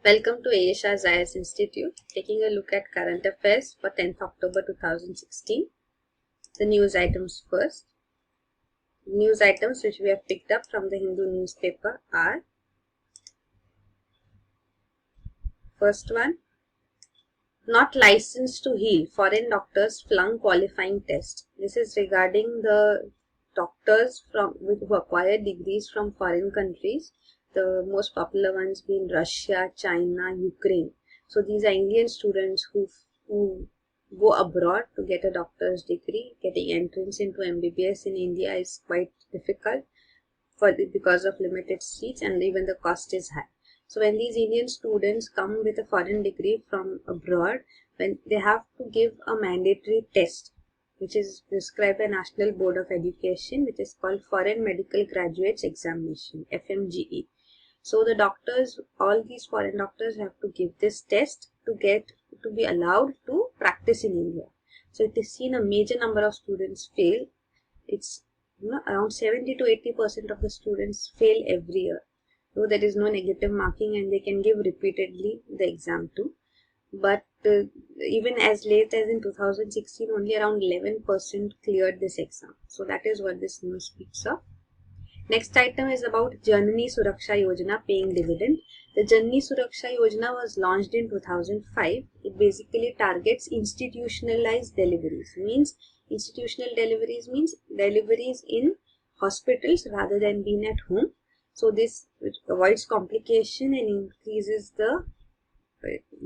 Welcome to Shah's IAS Institute, taking a look at current affairs for 10th October 2016. The news items first. News items which we have picked up from the Hindu newspaper are: first one, not licensed to heal, foreign doctors flung qualifying test. This is regarding the doctors who acquired degrees from foreign countries, the most popular ones being Russia, China, Ukraine. So these are Indian students who go abroad to get a doctor's degree. Getting entrance into MBBS in India is quite difficult because of limited seats, and even the cost is high. So when these Indian students come with a foreign degree from abroad, when they have to give a mandatory test which is prescribed by National Board of Education, which is called Foreign Medical Graduates Examination, FMGE. So the doctors, all these foreign doctors have to give this test to be allowed to practice in India. So it is seen a major number of students fail. It's around 70 to 80% of the students fail every year. Though there is no negative marking and they can give repeatedly the exam too. But even as late as in 2016, only around 11% cleared this exam. So that is what this news speaks of. Next item is about Janani Suraksha Yojana paying dividend. The Janani Suraksha Yojana was launched in 2005. It basically targets institutionalized deliveries. Institutional deliveries means deliveries in hospitals rather than being at home. So this avoids complication and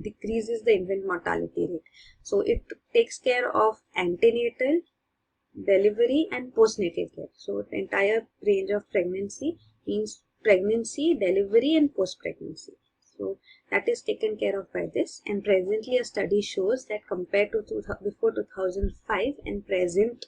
decreases the infant mortality rate. So it takes care of antenatal, delivery and postnatal care. So the entire range of pregnancy means pregnancy, delivery and post-pregnancy. So that is taken care of by this, and presently a study shows that compared to before 2005 and present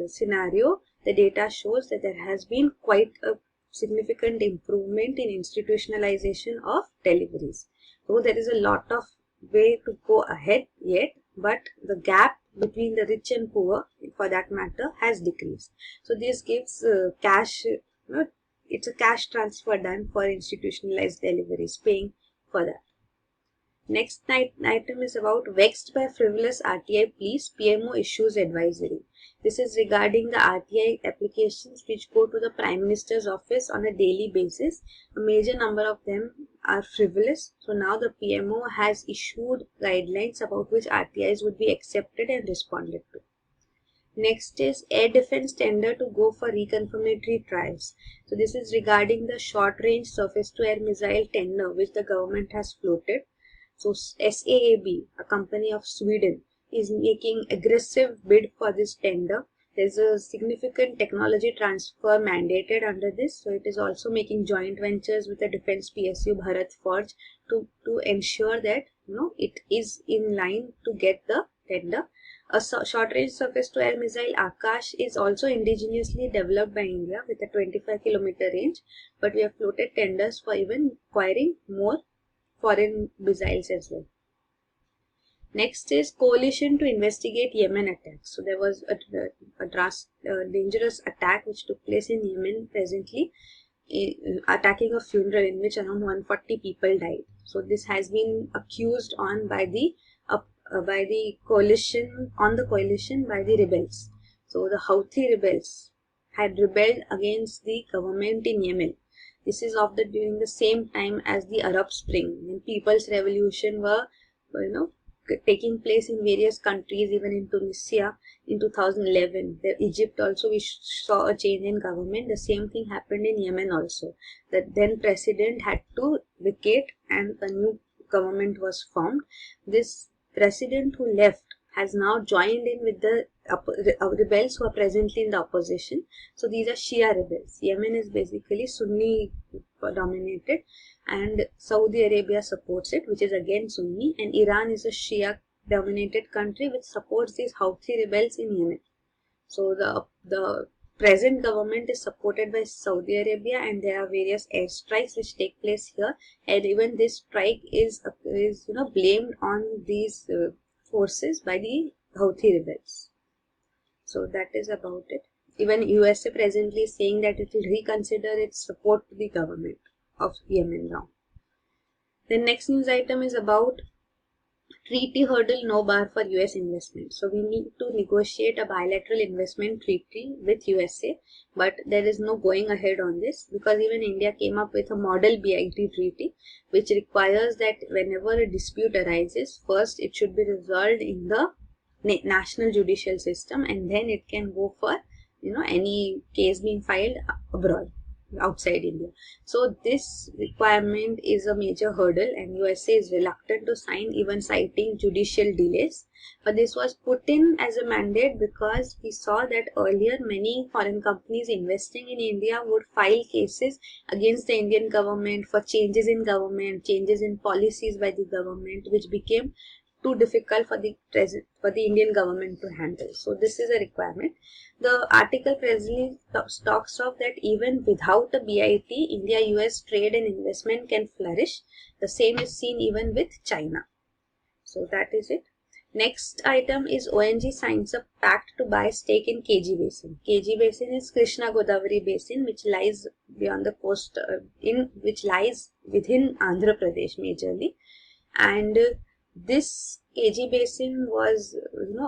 scenario, the data shows that there has been quite a significant improvement in institutionalization of deliveries. So there is a lot of way to go ahead yet, but the gap between the rich and poor, for that matter, has decreased. So this gives cash, it's a cash transfer done for institutionalized deliveries, paying for that. Next item is about vexed by frivolous RTI pleas, PMO issues advisory. This is regarding the RTI applications which go to the Prime Minister's office on a daily basis. A major number of them are frivolous. So now the PMO has issued guidelines about which RTIs would be accepted and responded to. Next is air defense tender to go for reconfirmatory trials. So this is regarding the short range surface to air missile tender which the government has floated. So SAAB, a company of Sweden, is making aggressive bid for this tender. There's a significant technology transfer mandated under this. So it is also making joint ventures with the defense PSU Bharat Forge to ensure that it is in line to get the tender. A short-range surface-to-air missile Akash is also indigenously developed by India with a 25-kilometer range, but we have floated tenders for even acquiring more foreign missiles as well. Next is coalition to investigate Yemen attacks. So there was a dangerous attack which took place in Yemen presently, attacking a funeral in which around 140 people died. So this has been accused on by the coalition by the rebels. So the Houthi rebels had rebelled against the government in Yemen. This is during the same time as the Arab Spring, when People's Revolution were, taking place in various countries, even in Tunisia in 2011. Egypt also, we saw a change in government. The same thing happened in Yemen also. The then president had to vacate and a new government was formed. This president who left has now joined in with the rebels who are presently in the opposition. So these are Shia rebels. Yemen is basically Sunni dominated, and Saudi Arabia supports it, which is again Sunni, and Iran is a Shia dominated country which supports these Houthi rebels in Yemen. So the present government is supported by Saudi Arabia, and there are various airstrikes which take place here, and even this strike is blamed on these forces by the Houthi rebels. So that is about it. Even USA presently is saying that it will reconsider its support to the government of Yemen now. The next news item is about treaty hurdle no bar for US investment. So we need to negotiate a bilateral investment treaty with USA, but there is no going ahead on this because even India came up with a model BIT treaty which requires that whenever a dispute arises, first it should be resolved in the national judicial system and then it can go for any case being filed abroad, outside India. So this requirement is a major hurdle and USA is reluctant to sign, even citing judicial delays. But this was put in as a mandate because we saw that earlier many foreign companies investing in India would file cases against the Indian government for changes in government, changes in policies by the government, which became too difficult for the Indian government to handle. So this is a requirement. The article presently talks of that even without a BIT, India-US trade and investment can flourish. The same is seen even with China. So that is it. Next item is ONG signs a pact to buy stake in KG Basin. KG Basin is Krishna Godavari Basin, which lies beyond the coast, which lies within Andhra Pradesh majorly, and this KG Basin was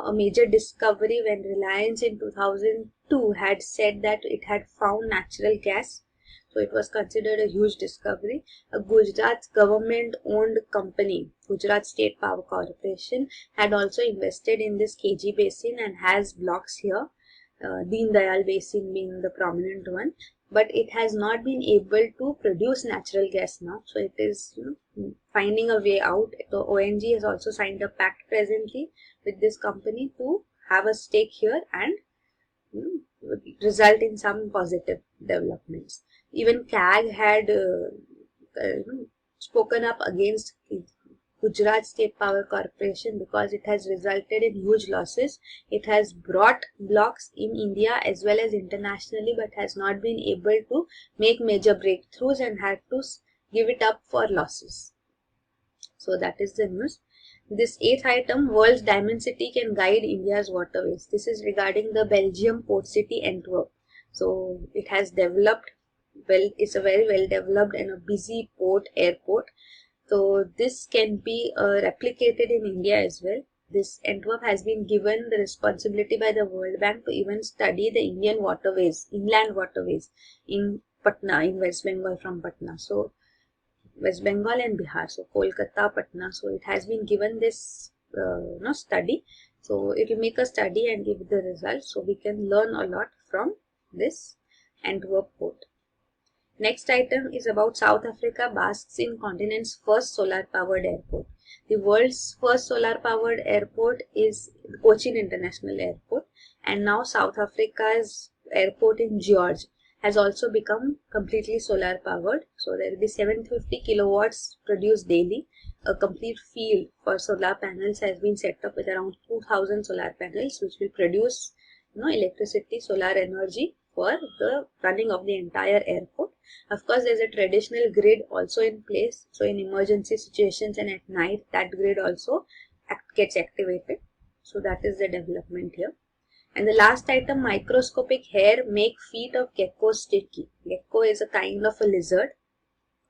a major discovery when Reliance in 2002 had said that it had found natural gas. So it was considered a huge discovery. A Gujarat government owned company, Gujarat State Power Corporation, had also invested in this KG Basin and has blocks here, Deen Dayal Basin being the prominent one. But it has not been able to produce natural gas now. So it is finding a way out. The ONG has also signed a pact presently with this company to have a stake here and result in some positive developments. Even CAG had spoken up against Gujarat State Power Corporation because it has resulted in huge losses. It has brought blocks in India as well as internationally, but has not been able to make major breakthroughs and had to give it up for losses. So that is the news. This 8th item, world's diamond city can guide India's waterways. This is regarding the Belgium port city Antwerp. So it has developed well, it's a very well developed and a busy airport. So this can be replicated in India as well. This Antwerp has been given the responsibility by the World Bank to even study the Indian waterways, inland waterways in Patna, in West Bengal from Patna. So West Bengal and Bihar, so Kolkata, Patna. So it has been given this study. So it will make a study and give the results. So we can learn a lot from this Antwerp port. Next item is about South Africa basks in continent's first solar-powered airport. The world's first solar-powered airport is Cochin International Airport, and now South Africa's airport in George has also become completely solar-powered. So there will be 750 kilowatts produced daily. A complete field for solar panels has been set up with around 2,000 solar panels, which will produce electricity, solar energy for the running of the entire airport. Of course, there is a traditional grid also in place. So in emergency situations and at night, that grid also gets activated. So that is the development here. And the last item, microscopic hair make feet of gecko sticky. Gecko is a kind of a lizard,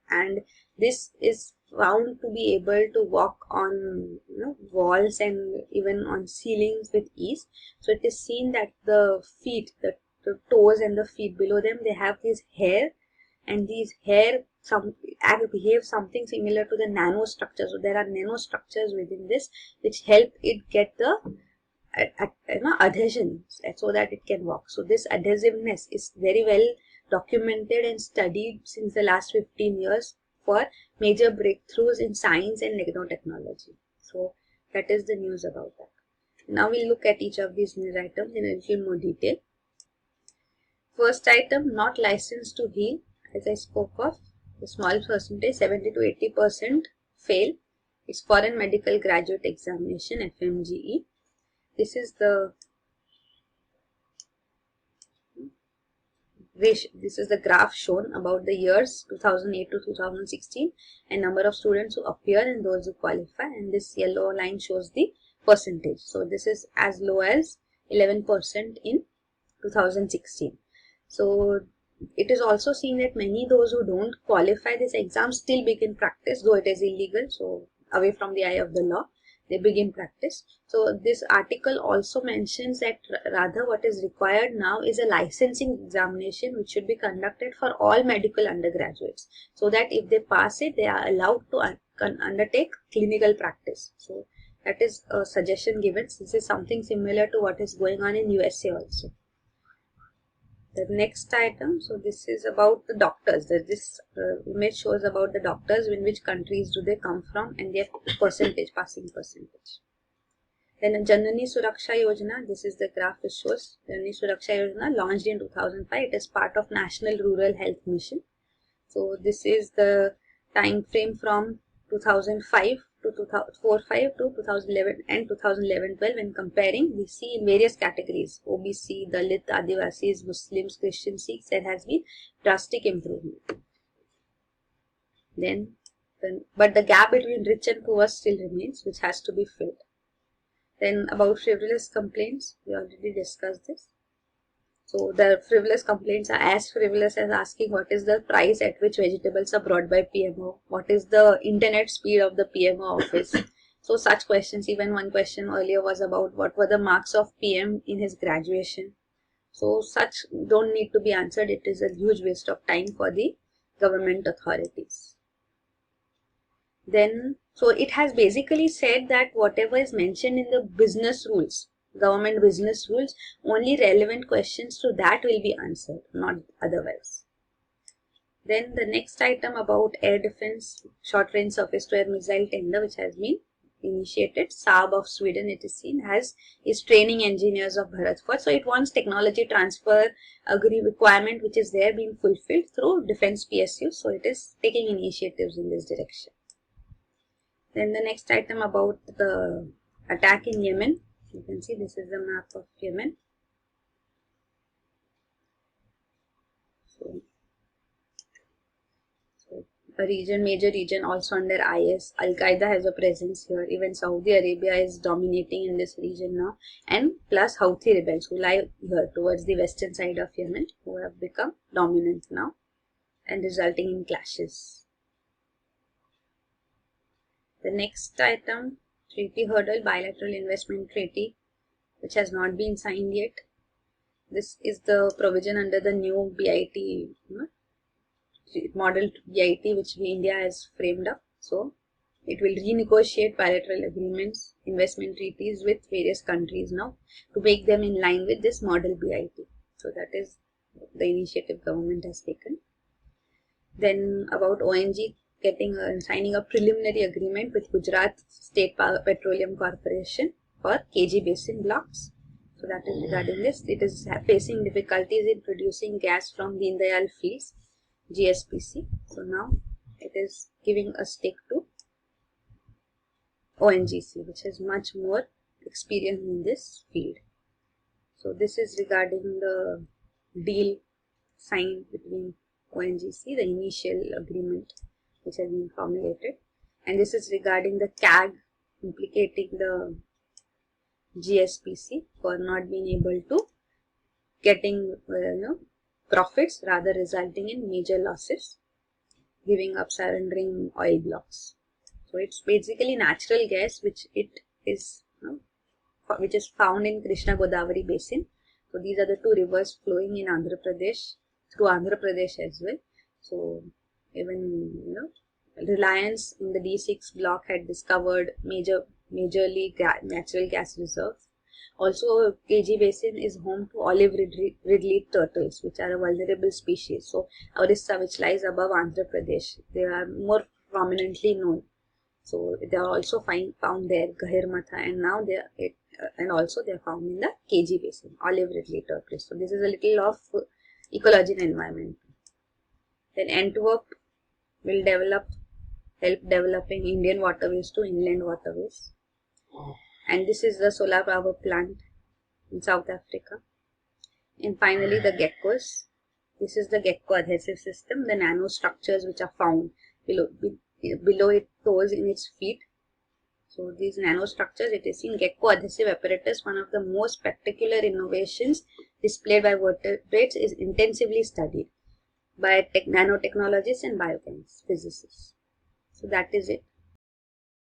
and this is found to be able to walk on walls and even on ceilings with ease. So it is seen that the feet, the toes and the feet below them, they have these hair, and these hair behave something similar to the nanostructures. So there are nanostructures within this which help it get the adhesion so that it can walk. So this adhesiveness is very well documented and studied since the last 15 years for major breakthroughs in science and nanotechnology. So that is the news about that. Now we'll look at each of these news items in a little more detail. First item, not licensed to heal. As I spoke of, the small percentage, 70 to 80% fail. It's foreign medical graduate examination, FMGE. This is the graph shown about the years 2008 to 2016 and number of students who appear and those who qualify, and this yellow line shows the percentage. So this is as low as 11% in 2016. So it is also seen that many those who don't qualify this exam still begin practice, though it is illegal, so away from the eye of the law, they begin practice. So this article also mentions that rather what is required now is a licensing examination which should be conducted for all medical undergraduates, so that if they pass it, they are allowed to undertake clinical practice. So that is a suggestion given. This is something similar to what is going on in USA also. The next item, so this is about the doctors. This image shows about the doctors, in which countries do they come from and their percentage, passing percentage. Then Janani Suraksha Yojana, this is the graph which shows Janani Suraksha Yojana launched in 2005. It is part of National Rural Health Mission. So this is the time frame from 2005 to 2005 to 2011 and 2011-12. When comparing, we see in various categories, OBC, Dalit, Adivasis, Muslims, Christians, Sikhs, there has been drastic improvement. But the gap between rich and poor still remains, which has to be filled. Then about frivolous complaints, we already discussed this. So the frivolous complaints are as frivolous as asking what is the price at which vegetables are brought by PMO, what is the internet speed of the PMO office. So such questions, even one question earlier was about what were the marks of PM in his graduation. So such don't need to be answered. It is a huge waste of time for the government authorities. Then, so it has basically said that whatever is mentioned in the business rules, government business rules, only relevant questions to that will be answered, not otherwise. Then the next item about air defense short range surface to air missile tender, which has been initiated. Saab of Sweden, it is seen, is training engineers of Bharat Forge. So it wants technology transfer requirement which is there being fulfilled through defense PSU. So it is taking initiatives in this direction. Then the next item about the attack in Yemen. You can see this is the map of Yemen. So a major region also under IS. Al-Qaeda has a presence here. Even Saudi Arabia is dominating in this region now. And plus Houthi rebels who lie here towards the western side of Yemen, who have become dominant now and resulting in clashes. The next item, treaty hurdle, bilateral investment treaty, which has not been signed yet. This is the provision under the new BIT, model BIT, which India has framed up. So it will renegotiate bilateral agreements, investment treaties with various countries now to make them in line with this model BIT. So that is the initiative government has taken. Then about ONG signing a preliminary agreement with Gujarat State Petroleum Corporation for KG Basin blocks. So that is regarding this. It is facing difficulties in producing gas from Deen Dayal fields, GSPC. So now it is giving a stake to ONGC, which has much more experience in this field. So this is regarding the deal signed between ONGC, the initial agreement which has been formulated, and this is regarding the CAG implicating the GSPC for not being able to getting profits, rather resulting in major losses, giving up surrendering oil blocks. So it's basically natural gas which is found in Krishna Godavari basin. So these are the two rivers flowing in Andhra Pradesh, through Andhra Pradesh as well. So even Reliance in the D6 block had discovered majorly natural gas reserves. Also, KG Basin is home to olive ridley turtles, which are a vulnerable species. So Orissa, which lies above Andhra Pradesh, they are more prominently known. So they are also found there, Gahirmatha, and now they are found in the KG Basin, olive ridley turtles. So this is a little of ecology and environment. Then Antwerp will help developing Indian waterways to inland waterways. And this is the solar power plant in South Africa. And finally the geckos. This is the gecko adhesive system, the nanostructures which are found below its toes in its feet. So these nanostructures, it is in gecko adhesive apparatus, one of the most spectacular innovations displayed by vertebrates, is intensively studied. nanotechnologists and biochemists, physicists. So that is it.